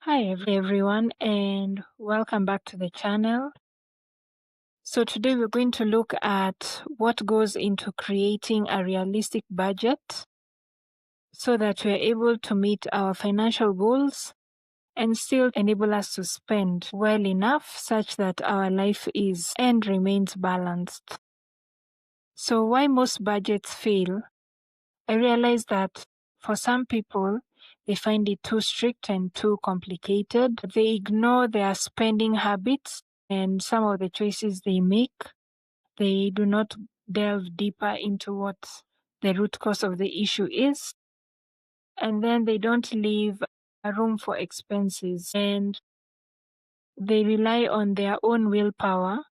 Hi everyone and welcome back to the channel. So today we're going to look at what goes into creating a realistic budget so that we're able to meet our financial goals and still enable us to spend well enough such that our life is and remains balanced. So why most budgets fail? I realize that for some people, they find it too strict and too complicated. They ignore their spending habits and some of the choices they make. They do not delve deeper into what the root cause of the issue is. And then they don't leave a room for expenses. And they rely on their own willpower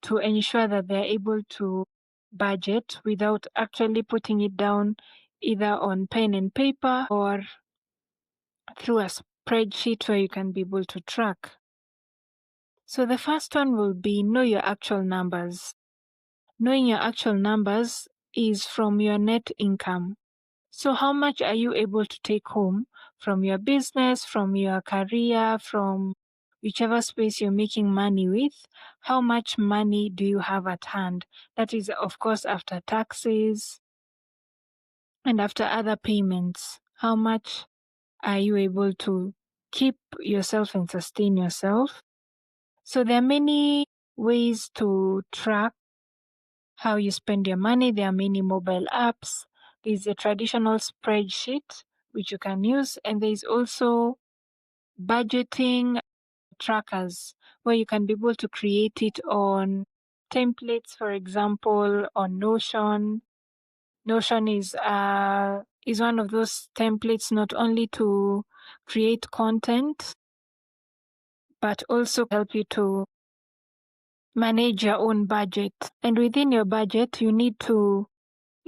to ensure that they're able to budget without actually putting it down either on pen and paper or through a spreadsheet where you can be able to track. So the first one will be know your actual numbers. Knowing your actual numbers is from your net income. So how much are you able to take home from your business, from your career, from whichever space you're making money with? How much money do you have at hand? That is, of course, after taxes and after other payments. How much are you able to keep yourself and sustain yourself? So there are many ways to track how you spend your money. There are many mobile apps. There's a traditional spreadsheet which you can use, and there's also budgeting trackers where you can be able to create it on templates, for example, on Notion. Notion is one of those templates not only to create content, but also help you to manage your own budget. And within your budget, you need to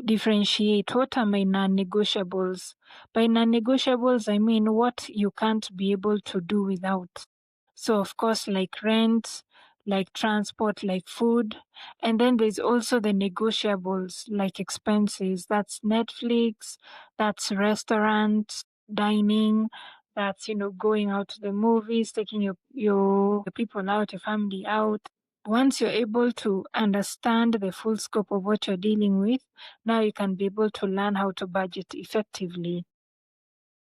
differentiate what are my non-negotiables. By non-negotiables, I mean what you can't be able to do without. So of course, like rent, like transport, like food. And then there's also the negotiables, like expenses. That's Netflix, that's restaurant, dining, that's, going out to the movies, taking your people out, your family out. Once you're able to understand the full scope of what you're dealing with, now you can be able to learn how to budget effectively.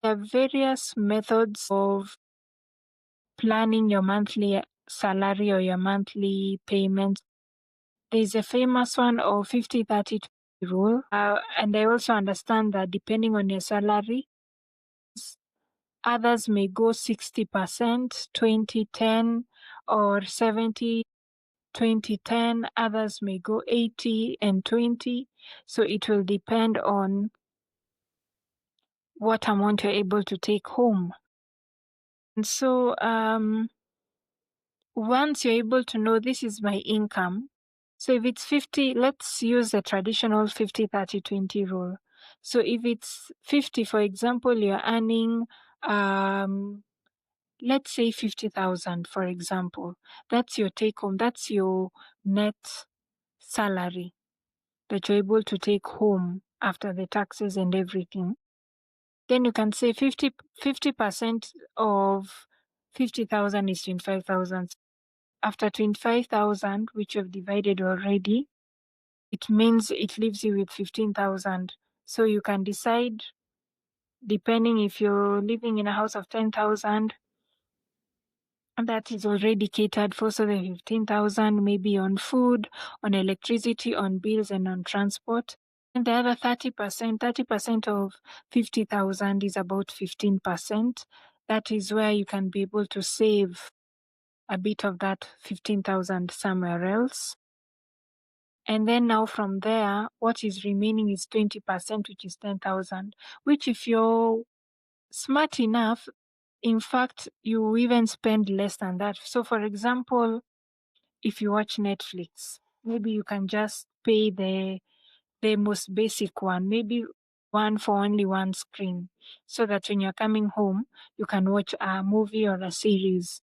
There are various methods of planning your monthly salary or your monthly payment. There's a famous one of 50-30 rule. And I also understand that depending on your salary, others may go 60%, 20-10, or 70-20-10. Others may go 80-20. So it will depend on what amount you're able to take home. And so once you're able to know this is my income, so if it's 50, let's use the traditional 50-30-20 rule. So if it's 50, for example, you're earning, let's say 50,000, for example. That's your take home. That's your net salary that you're able to take home after the taxes and everything. Then you can say 50% of 50,000 is 25,000. After 25,000, which you've divided already, it means it leaves you with 15,000. So you can decide, depending if you're living in a house of 10,000, that is already catered for. So the 15,000 maybe on food, on electricity, on bills, and on transport. And the other 30% of 50,000 is about 15%. That is where you can be able to save a bit of that 15,000 somewhere else. And then now from there, what is remaining is 20%, which is 10,000, which if you're smart enough, in fact, you even spend less than that. So for example, if you watch Netflix, maybe you can just pay the most basic one, maybe one for only one screen, so that when you're coming home, you can watch a movie or a series.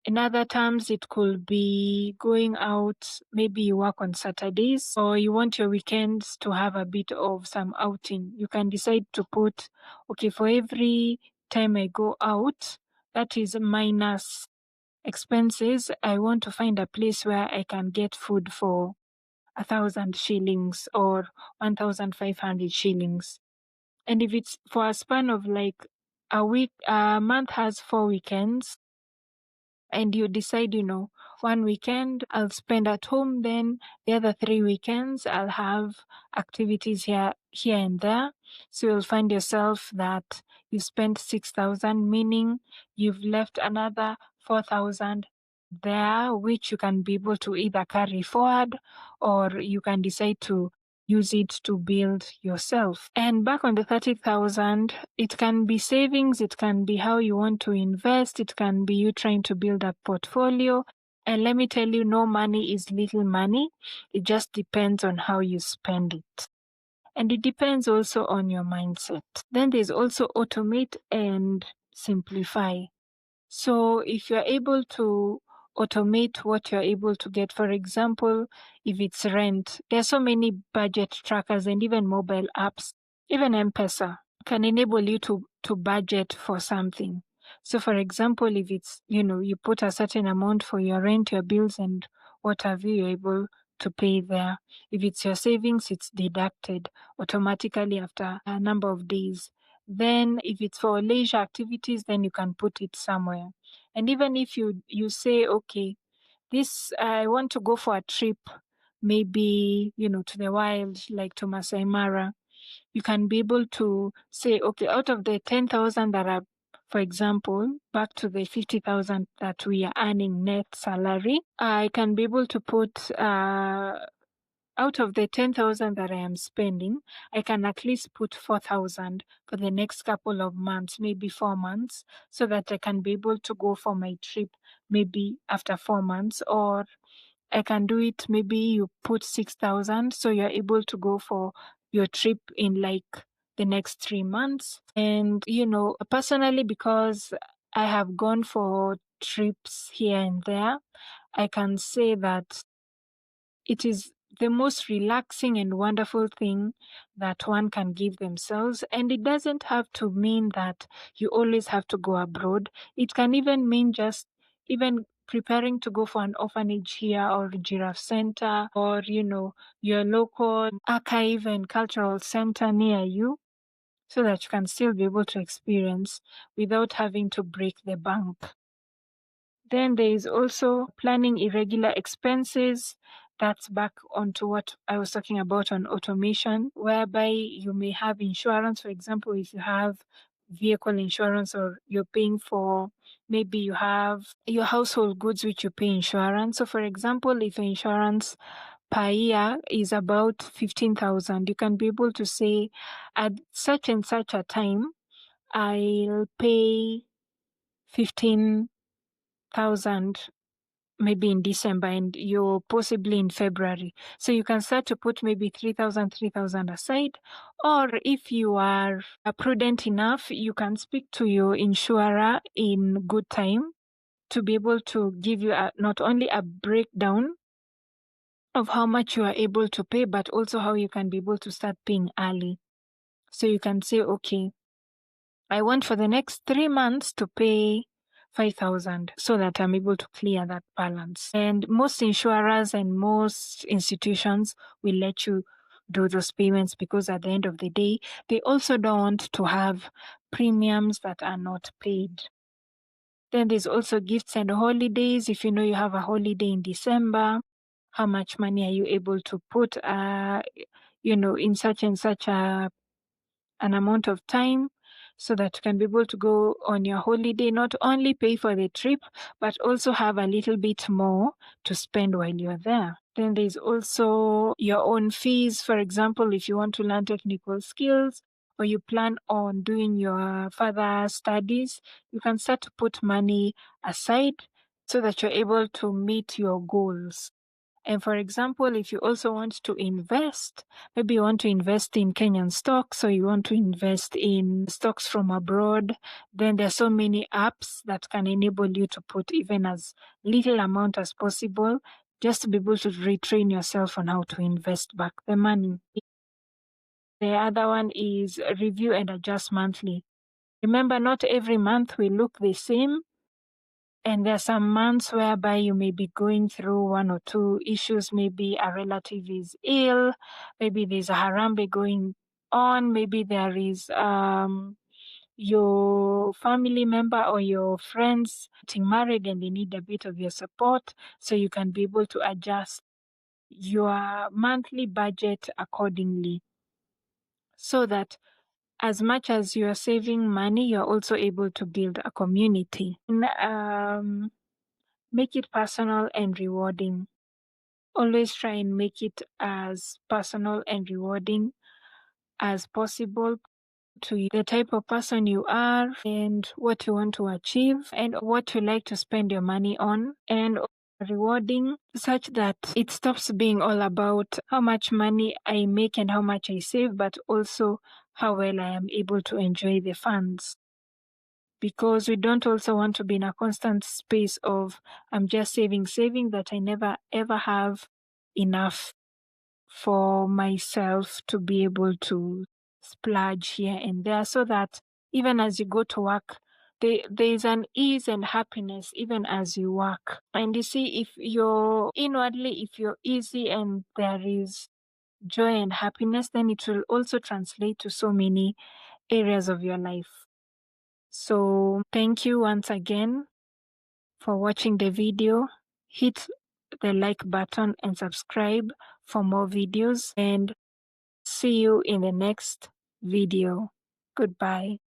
In other terms, it could be going out, maybe you work on Saturdays, or you want your weekends to have a bit of some outing. You can decide to put, okay, for every time I go out, that is minus expenses. I want to find a place where I can get food for 1,000 shillings or 1,500 shillings. And if it's for a span of like a week, a month has 4 weekends, and you decide, 1 weekend I'll spend at home, then the other 3 weekends I'll have activities here and there. So you'll find yourself that you spent 6,000, meaning you've left another 4,000 there, which you can be able to either carry forward or you can decide to use it to build yourself. And back on the 30,000, it can be savings, it can be how you want to invest, it can be you trying to build a portfolio. And let me tell you, no money is little money. It just depends on how you spend it. And it depends also on your mindset. Then there's also automate and simplify. So if you're able to automate what you're able to get, for example, if it's rent, there are so many budget trackers and even mobile apps, even M-Pesa can enable you to budget for something. So for example, if it's, you put a certain amount for your rent, your bills and what have you, you're able to pay there. If it's your savings, it's deducted automatically after a number of days. Then if it's for leisure activities, then you can put it somewhere. And even if you say, okay, this, I want to go for a trip, maybe, to the wild, like to Masai Mara, you can be able to say, okay, out of the 10,000 that are, for example, back to the 50,000 that we are earning net salary, I can be able to put, out of the 10,000 that I am spending, I can at least put 4,000 for the next couple of months, maybe 4 months, so that I can be able to go for my trip maybe after 4 months. Or I can do it, maybe you put 6,000, so you're able to go for your trip in like the next 3 months. And, personally, because I have gone for trips here and there, I can say that it is the most relaxing and wonderful thing that one can give themselves. And it doesn't have to mean that you always have to go abroad. It can even mean just even preparing to go for an orphanage here or giraffe center, or, your local archive and cultural center near you, so that you can still be able to experience without having to break the bank. Then there is also planning irregular expenses. That's back onto what I was talking about on automation, whereby you may have insurance. For example, if you have vehicle insurance, or you're paying for, maybe you have your household goods which you pay insurance. So for example, if insurance per year is about 15,000, you can be able to say at such and such a time, I'll pay 15,000 maybe in December, and you're possibly in February. So you can start to put maybe 3,000 aside. Or if you are prudent enough, you can speak to your insurer in good time to be able to give you not only a breakdown of how much you are able to pay, but also how you can be able to start paying early. So you can say, okay, I want for the next 3 months to pay 5,000 so that I'm able to clear that balance. And most insurers and most institutions will let you do those payments, because at the end of the day, they also don't want to have premiums that are not paid. Then there's also gifts and holidays. If you know you have a holiday in December, how much money are you able to put, in such and such an amount of time, so that you can be able to go on your holiday, not only pay for the trip, but also have a little bit more to spend while you're there. Then there's also your own fees. For example, if you want to learn technical skills, or you plan on doing your further studies, you can start to put money aside so that you're able to meet your goals. And for example, if you also want to invest, maybe you want to invest in Kenyan stocks, or you want to invest in stocks from abroad, then there are so many apps that can enable you to put even as little amount as possible, just to be able to retrain yourself on how to invest back the money. The other one is review and adjust monthly. Remember, not every month will look the same. And there are some months whereby you may be going through one or two issues. Maybe a relative is ill. Maybe there's a harambe going on. Maybe there is your family member or your friends getting married and they need a bit of your support. So you can be able to adjust your monthly budget accordingly, so that as much as you are saving money, you're also able to build a community. Make it personal and rewarding. Always try and make it as personal and rewarding as possible to the type of person you are and what you want to achieve and what you like to spend your money on, and rewarding such that it stops being all about how much money I make and how much I save, but also how well I am able to enjoy the funds. Because we don't also want to be in a constant space of I'm just saving that I never ever have enough for myself to be able to splurge here and there, so that even as you go to work, there's an ease and happiness even as you work. And you see, if you're inwardly, if you're easy and there is joy and happiness, then it will also translate to so many areas of your life. So thank you once again for watching the video. Hit the like button and subscribe for more videos, and see you in the next video. Goodbye.